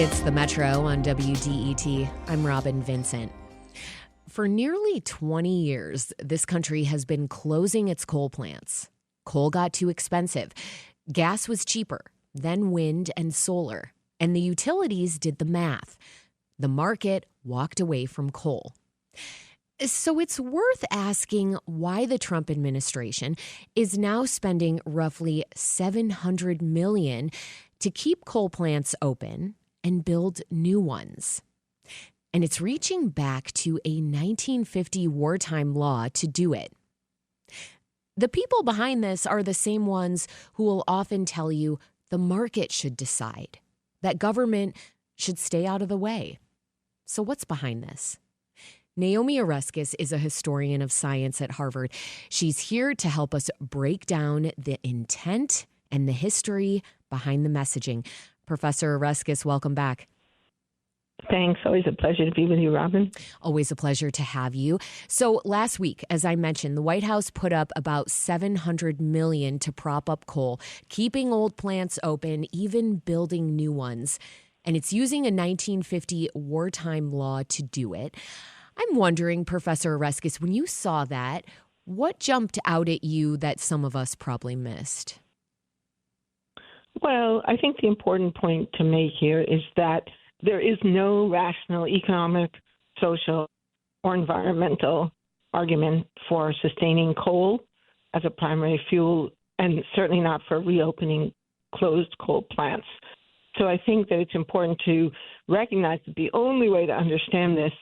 It's the Metro on WDET. I'm Robyn Vincent. For nearly 20 years, this country has been closing its coal plants. Coal got too expensive. Gas was cheaper, then wind and solar. And the utilities did the math. The market walked away from coal. So it's worth asking why the Trump administration is now spending roughly $700 million to keep coal plants open and build new ones. And it's reaching back to a 1950 wartime law to do it. The people behind this are the same ones who will often tell you the market should decide, that government should stay out of the way. So what's behind this? Naomi Oreskes is a historian of science at Harvard. She's here to help us break down the intent and the history behind the messaging. Professor Oreskes, welcome back. Thanks. Always a pleasure to be with you, Robyn. Always a pleasure to have you. So last week, as I mentioned, the White House put up about $700 million to prop up coal, keeping old plants open, even building new ones. And it's using a 1950 wartime law to do it. I'm wondering, Professor Oreskes, when you saw that, what jumped out at you that some of us probably missed? Well, I think the important point to make here is that there is no rational economic, social, or environmental argument for sustaining coal as a primary fuel, and certainly not for reopening closed coal plants. So I think that it's important to recognize that the only way to understand this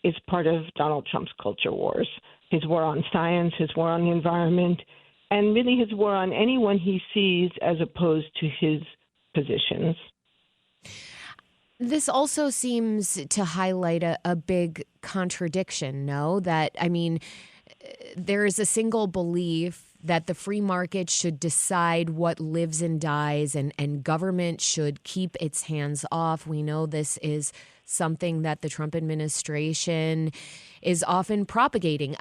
is part of Donald Trump's culture wars, his war on science, his war on the environment, and really his war on anyone he sees as opposed to his positions. This also seems to highlight a big contradiction, no? That, I mean, there is a single belief that the free market should decide what lives and dies, and government should keep its hands off. We know this is something that the Trump administration is often propagating.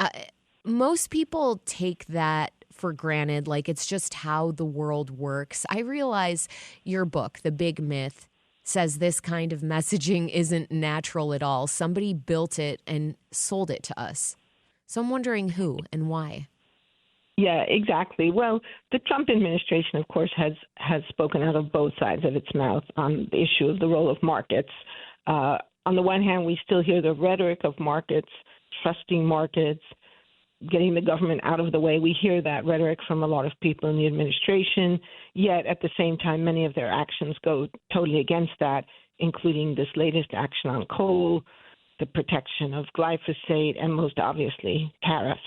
Most people take that for granted, like it's just how the world works. I realize your book, The Big Myth, says this kind of messaging isn't natural at all. Somebody built it and sold it to us. So I'm wondering who and why. Yeah, exactly. Well, the Trump administration, of course, has spoken out of both sides of its mouth on the issue of the role of markets. On the one hand, we still hear the rhetoric of markets, trusting markets, getting the government out of the way. We hear that rhetoric from a lot of people in the administration, yet at the same time, many of their actions go totally against that, including this latest action on coal, the protection of glyphosate, and most obviously, tariffs.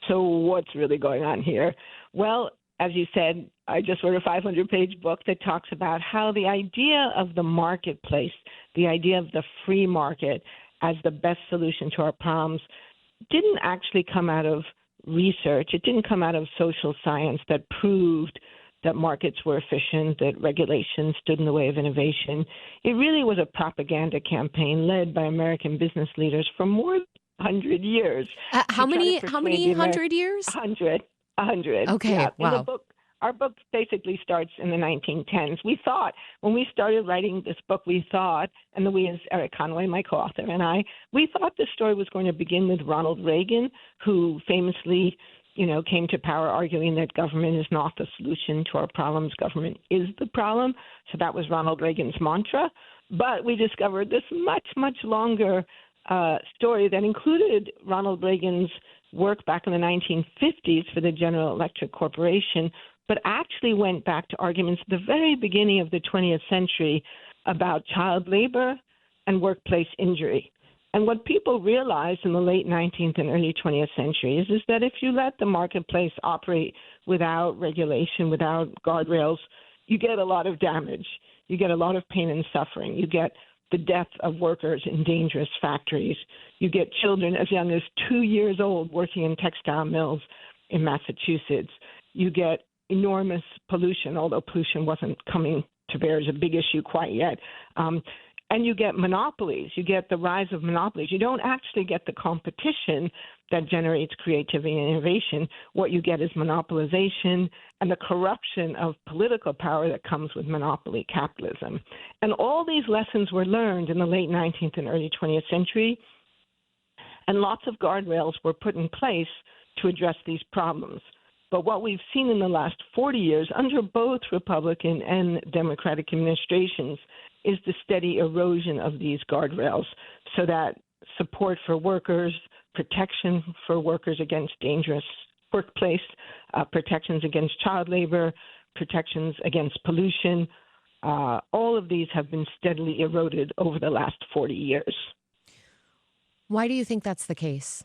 So what's really going on here? Well, as you said, I just wrote a 500-page book that talks about how the idea of the marketplace, the idea of the free market as the best solution to our problems, didn't actually come out of research. It didn't come out of social science that proved that markets were efficient, that regulation stood in the way of innovation. It really was a propaganda campaign led by American business leaders for more than 100 years. How many 100 years? 100. Okay, yeah. wow. Our book basically starts in the 1910s. We thought, when we started writing this book, and we, as Eric Conway, my co-author, and I, we thought the story was going to begin with Ronald Reagan, who famously, came to power arguing that government is not the solution to our problems, government is the problem. So that was Ronald Reagan's mantra. But we discovered this much, much longer story that included Ronald Reagan's work back in the 1950s for the General Electric Corporation, but actually went back to arguments at the very beginning of the 20th century about child labor and workplace injury. And what people realized in the late 19th and early 20th centuries is that if you let the marketplace operate without regulation, without guardrails, you get a lot of damage. You get a lot of pain and suffering. You get the death of workers in dangerous factories. You get children as young as 2 years old working in textile mills in Massachusetts. You get enormous pollution, although pollution wasn't coming to bear as a big issue quite yet. And you get monopolies. You get the rise of monopolies. You don't actually get the competition that generates creativity and innovation. What you get is monopolization and the corruption of political power that comes with monopoly capitalism. And all these lessons were learned in the late 19th and early 20th century, and lots of guardrails were put in place to address these problems. But what we've seen in the last 40 years under both Republican and Democratic administrations is the steady erosion of these guardrails, so that support for workers, protection for workers against dangerous workplace, protections against child labor, protections against pollution, all of these have been steadily eroded over the last 40 years. Why do you think that's the case?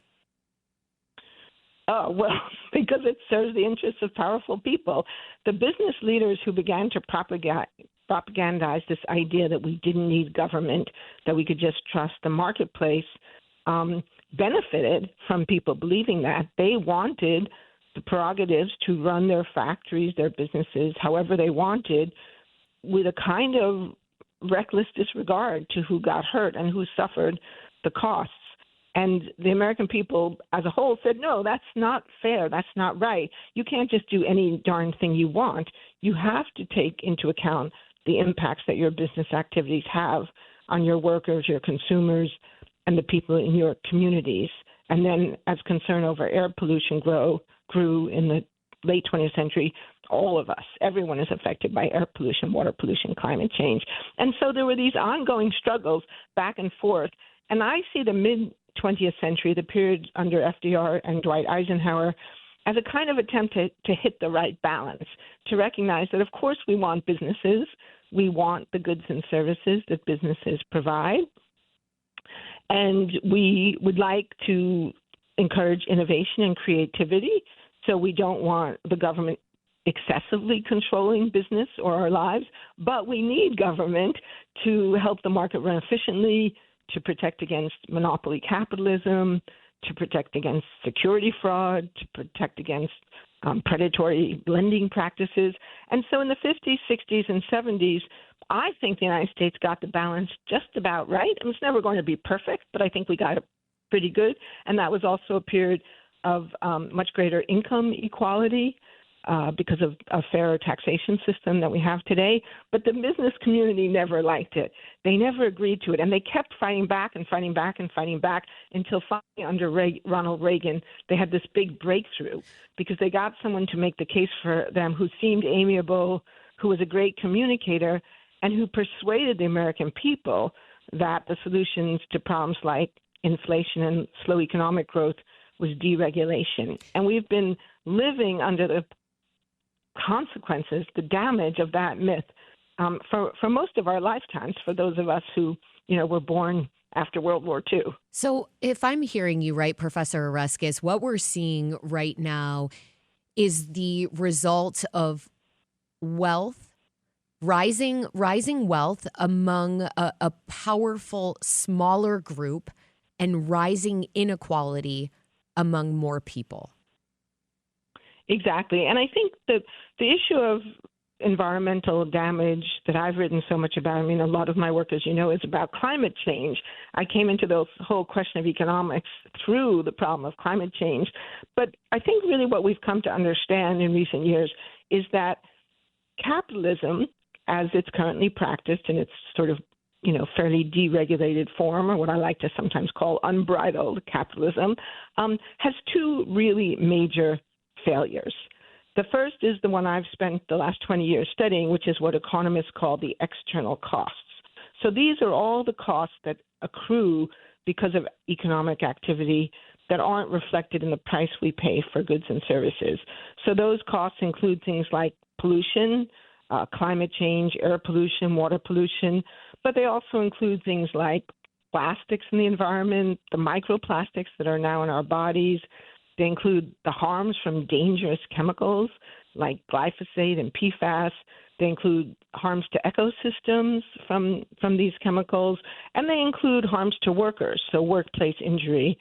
Oh, well, because it serves the interests of powerful people. The business leaders who began to propagandize this idea that we didn't need government, that we could just trust the marketplace, benefited from people believing that. They wanted the prerogatives to run their factories, their businesses, however they wanted, with a kind of reckless disregard to who got hurt and who suffered the costs. And the American people as a whole said, no, that's not fair. That's not right. You can't just do any darn thing you want. You have to take into account the impacts that your business activities have on your workers, your consumers, and the people in your communities. And then as concern over air pollution grew in the late 20th century, all of us, everyone is affected by air pollution, water pollution, climate change. And so there were these ongoing struggles back and forth. And I see the mid-20th century, the period under FDR and Dwight Eisenhower, as a kind of attempt to hit the right balance, to recognize that, of course, we want businesses. We want the goods and services that businesses provide. And we would like to encourage innovation and creativity. So we don't want the government excessively controlling business or our lives, but we need government to help the market run efficiently, to protect against monopoly capitalism, to protect against security fraud, to protect against predatory lending practices. And so in the 50s, 60s, and 70s, I think the United States got the balance just about right. I mean, it's never going to be perfect, but I think we got it pretty good. And that was also a period of much greater income equality because of a fairer taxation system that we have today. But the business community never liked it. They never agreed to it. And they kept fighting back and fighting back and fighting back until finally under Ronald Reagan, they had this big breakthrough because they got someone to make the case for them who seemed amiable, who was a great communicator, and who persuaded the American people that the solutions to problems like inflation and slow economic growth was deregulation. And we've been living under the consequences, the damage of that myth for most of our lifetimes, for those of us who, were born after World War II. So if I'm hearing you right, Professor Oreskes, what we're seeing right now is the result of wealth, rising wealth among a powerful, smaller group, and rising inequality among more people. Exactly. And I think that the issue of environmental damage that I've written so much about, I mean, a lot of my work, as you know, is about climate change. I came into the whole question of economics through the problem of climate change. But I think really what we've come to understand in recent years is that capitalism, as it's currently practiced in its sort of fairly deregulated form, or what I like to sometimes call unbridled capitalism, has two really major failures. The first is the one I've spent the last 20 years studying, which is what economists call the external costs. So these are all the costs that accrue because of economic activity that aren't reflected in the price we pay for goods and services. So those costs include things like pollution, climate change, air pollution, water pollution, but they also include things like plastics in the environment, the microplastics that are now in our bodies. They include the harms from dangerous chemicals like glyphosate and PFAS. They include harms to ecosystems from these chemicals, and they include harms to workers. So workplace injury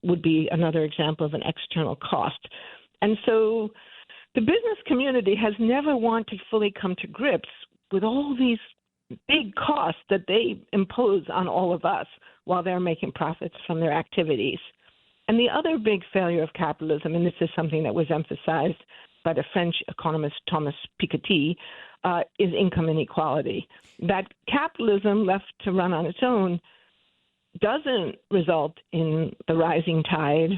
would be another example of an external cost. And so the business community has never wanted to fully come to grips with all these big cost that they impose on all of us while they're making profits from their activities. And the other big failure of capitalism, and this is something that was emphasized by the French economist Thomas Piketty, is income inequality. That capitalism left to run on its own doesn't result in the rising tide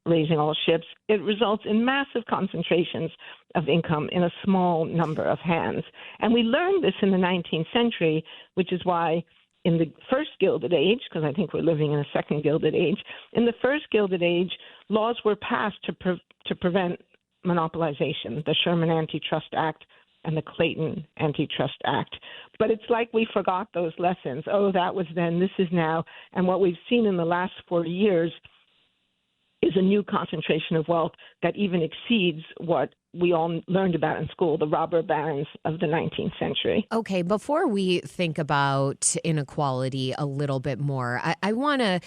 raising all ships. It results in massive concentrations of income in a small number of hands. And we learned this in the 19th century, which is why in the first Gilded Age, because I think we're living in a second Gilded Age, in the first Gilded Age, laws were passed to prevent monopolization, the Sherman Antitrust Act and the Clayton Antitrust Act. But it's like we forgot those lessons. Oh, that was then, this is now. And what we've seen in the last 40 years is a new concentration of wealth that even exceeds what we all learned about in school, the robber barons of the 19th century. Okay, before we think about inequality a little bit more, I want to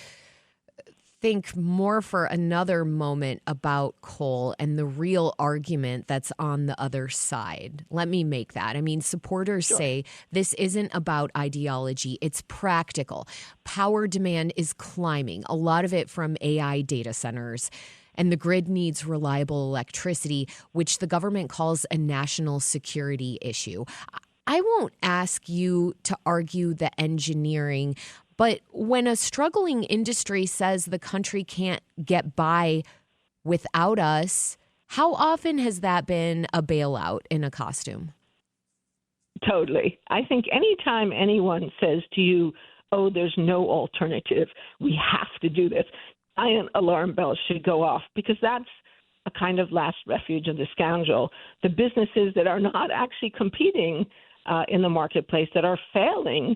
think more for another moment about coal and the real argument that's on the other side. Let me make that. I mean, supporters say this isn't about ideology. It's practical. Power demand is climbing, a lot of it from AI data centers. And the grid needs reliable electricity, which the government calls a national security issue. I won't ask you to argue the engineering, but when a struggling industry says the country can't get by without us, how often has that been a bailout in a costume? Totally. I think anytime anyone says to you, oh, there's no alternative, we have to do this, giant alarm bells should go off, because that's a kind of last refuge of the scoundrel. The businesses that are not actually competing in the marketplace, that are failing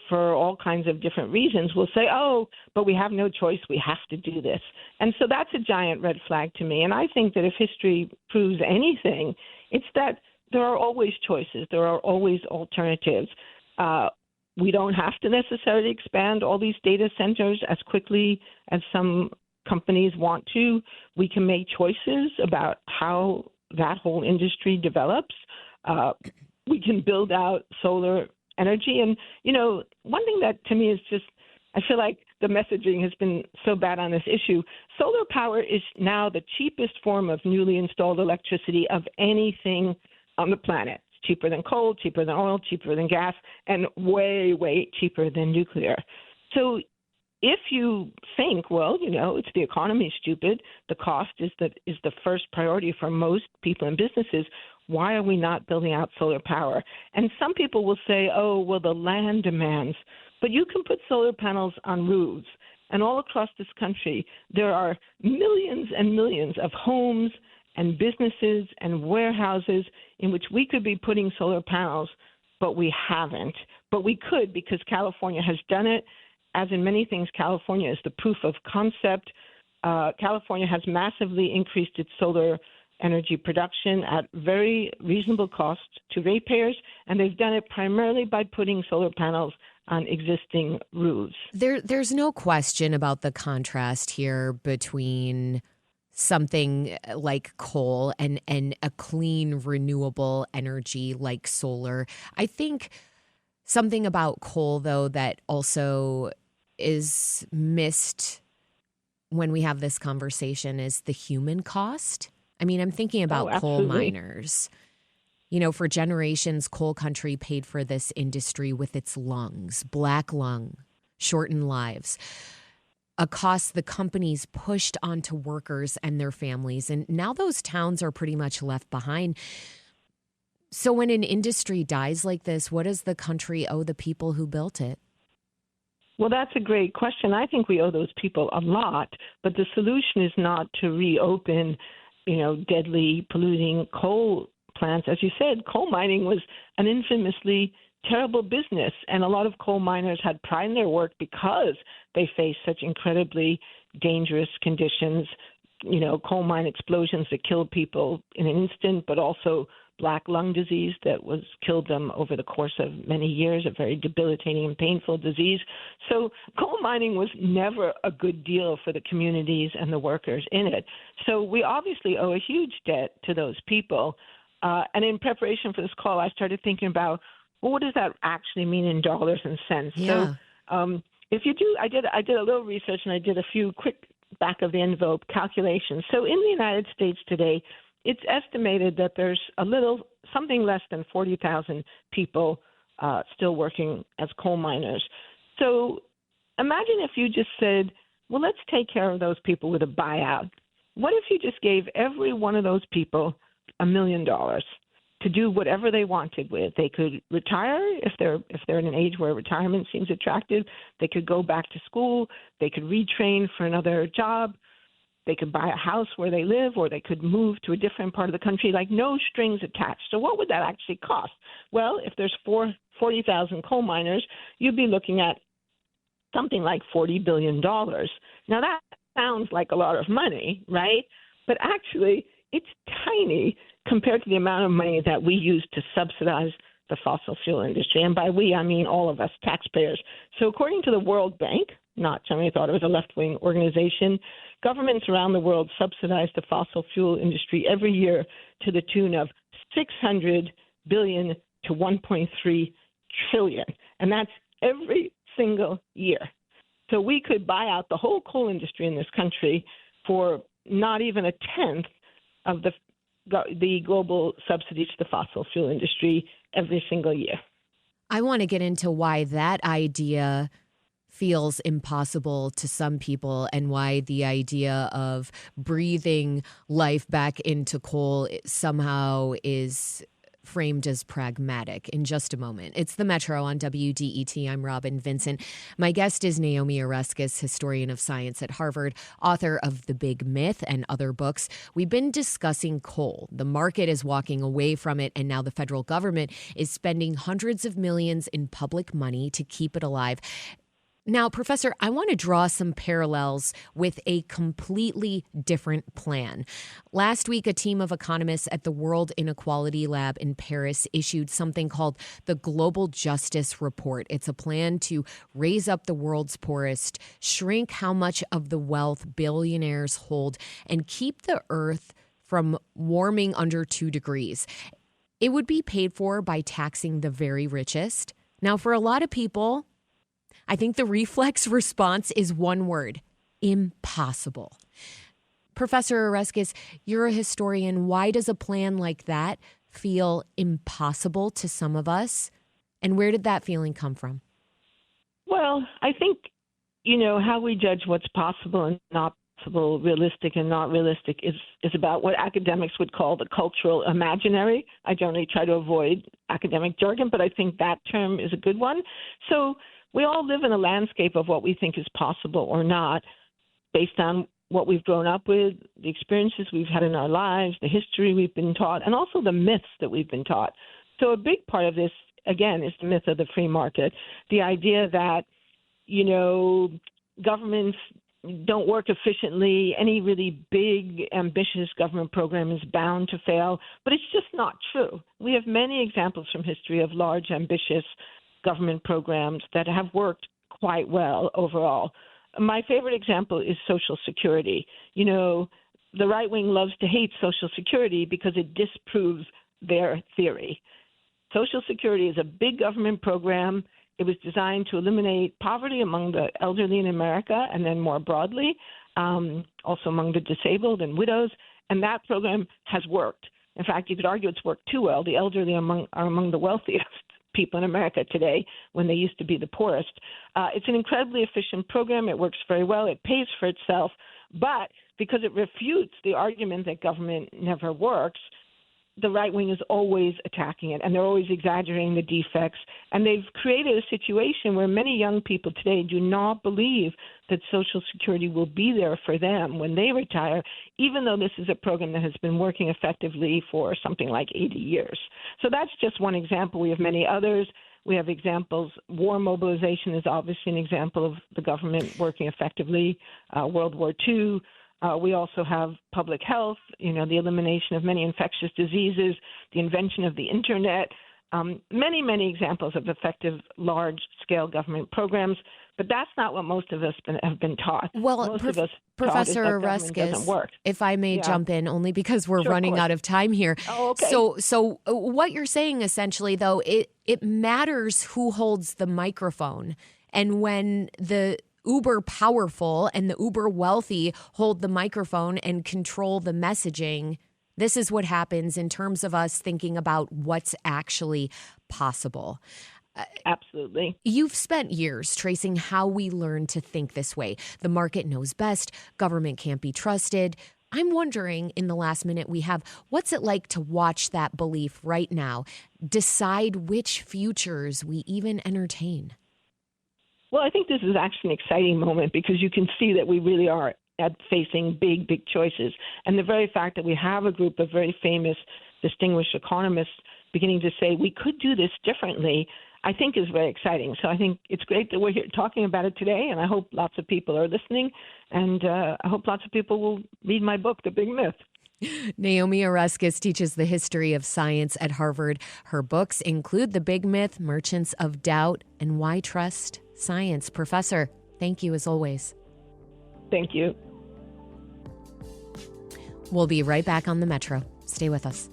for all kinds of different reasons, will say, oh, but we have no choice, we have to do this. And so that's a giant red flag to me. And I think that if history proves anything, it's that there are always choices, there are always alternatives. We don't have to necessarily expand all these data centers as quickly as some companies want to. We can make choices about how that whole industry develops. We can build out solar energy. And, you know, one thing that to me is just, I feel like the messaging has been so bad on this issue. Solar power is now the cheapest form of newly installed electricity of anything on the planet. It's cheaper than coal, cheaper than oil, cheaper than gas, and way, way cheaper than nuclear. So if you think, well, you know, it's the economy, stupid, the cost is the first priority for most people and businesses, why are we not building out solar power? And some people will say, oh, well, the land demands. But you can put solar panels on roofs. And all across this country, there are millions and millions of homes and businesses and warehouses in which we could be putting solar panels, but we haven't. But we could, because California has done it. As in many things, California is the proof of concept. California has massively increased its solar energy production at very reasonable cost to ratepayers, and they've done it primarily by putting solar panels on existing roofs. There's no question about the contrast here between something like coal and a clean, renewable energy like solar. I think something about coal, though, that also is missed when we have this conversation is the human cost. I mean, I'm thinking about coal miners. You know, for generations, coal country paid for this industry with its lungs, black lung, shortened lives, a cost the companies pushed onto workers and their families. And now those towns are pretty much left behind. So when an industry dies like this, what does the country owe the people who built it? Well, that's a great question. I think we owe those people a lot, but the solution is not to reopen, you know, deadly polluting coal plants. As you said, coal mining was an infamously terrible business, and a lot of coal miners had pride in their work because they faced such incredibly dangerous conditions, you know, coal mine explosions that killed people in an instant, but also black lung disease that killed them over the course of many years, a very debilitating and painful disease. So coal mining was never a good deal for the communities and the workers in it. So we obviously owe a huge debt to those people. And in preparation for this call, I started thinking about well, what does that actually mean in dollars and cents? Yeah. So if you do, I did a little research and I did a few quick back of the envelope calculations. So in the United States today, it's estimated that there's something less than 40,000 people still working as coal miners. So imagine if you just said, well, let's take care of those people with a buyout. What if you just gave every one of those people $1 million to do whatever they wanted with? They could retire if they're in an age where retirement seems attractive. They could go back to school. They could retrain for another job. They could buy a house where they live, or they could move to a different part of the country, like no strings attached. So what would that actually cost? Well, if there's 40,000 coal miners, you'd be looking at something like $40 billion. Now, that sounds like a lot of money, right? But actually, it's tiny compared to the amount of money that we use to subsidize the fossil fuel industry. And by we, I mean all of us taxpayers. So according to the World Bank, not somebody thought it was a left-wing organization, governments around the world subsidize the fossil fuel industry every year to the tune of $600 billion to $1.3 trillion. And that's every single year. So we could buy out the whole coal industry in this country for not even a tenth of the global subsidies to the fossil fuel industry every single year. I want to get into why that idea feels impossible to some people and why the idea of breathing life back into coal somehow is framed as pragmatic in just a moment. It's The Metro on WDET. I'm Robyn Vincent. My guest is Naomi Oreskes, historian of science at Harvard, author of The Big Myth and other books. We've been discussing coal. The market is walking away from it, and now the federal government is spending hundreds of millions in public money to keep it alive. Now, Professor, I want to draw some parallels with a completely different plan. Last week, a team of economists at the World Inequality Lab in Paris issued something called the Global Justice Report. It's a plan to raise up the world's poorest, shrink how much of the wealth billionaires hold, and keep the Earth from warming under 2 degrees. It would be paid for by taxing the very richest. Now, for a lot of people, I think the reflex response is one word: impossible. Professor Oreskes, you're a historian. Why does a plan like that feel impossible to some of us? And where did that feeling come from? Well, I think, how we judge what's possible and not possible, realistic and not realistic, is about what academics would call the cultural imaginary. I generally try to avoid academic jargon, but I think that term is a good one. So we all live in a landscape of what we think is possible or not based on what we've grown up with, the experiences we've had in our lives, the history we've been taught, and also the myths that we've been taught. So a big part of this, again, is the myth of the free market, the idea that, governments don't work efficiently. Any really big, ambitious government program is bound to fail. But it's just not true. We have many examples from history of large, ambitious government programs that have worked quite well overall. My favorite example is Social Security. The right wing loves to hate Social Security because it disproves their theory. Social Security is a big government program. It was designed to eliminate poverty among the elderly in America and then more broadly, also among the disabled and widows. And that program has worked. In fact, you could argue it's worked too well. The elderly are among the wealthiest people in America today when they used to be the poorest. It's an incredibly efficient program. It works very well. It pays for itself. But because it refutes the argument that government never works, the right wing is always attacking it, and they're always exaggerating the defects. And they've created a situation where many young people today do not believe that Social Security will be there for them when they retire, even though this is a program that has been working effectively for something like 80 years. So that's just one example. We have many others. We have examples. War mobilization is obviously an example of the government working effectively. World War II. We also have public health, the elimination of many infectious diseases, the invention of the internet, many, many examples of effective large-scale government programs. But that's not what most of us have been taught. Well, most of us Professor government doesn't Oreskes, work. if I may jump in, only because we're running out of time here. Oh, okay. So what you're saying essentially, though, it matters who holds the microphone. And when the uber powerful and the uber wealthy hold the microphone and control the messaging, this is what happens in terms of us thinking about what's actually possible. Absolutely. You've spent years tracing how we learn to think this way. The market knows best. Government can't be trusted. I'm wondering, in the last minute we have, what's it like to watch that belief right now decide which futures we even entertain? Well, I think this is actually an exciting moment because you can see that we really are facing big, big choices. And the very fact that we have a group of very famous, distinguished economists beginning to say we could do this differently, I think is very exciting. So I think it's great that we're here talking about it today, and I hope lots of people are listening, and I hope lots of people will read my book, The Big Myth. Naomi Oreskes teaches the history of science at Harvard. Her books include The Big Myth, Merchants of Doubt, and Why Trust Science. Professor, thank you as always. Thank you. We'll be right back on the Metro. Stay with us.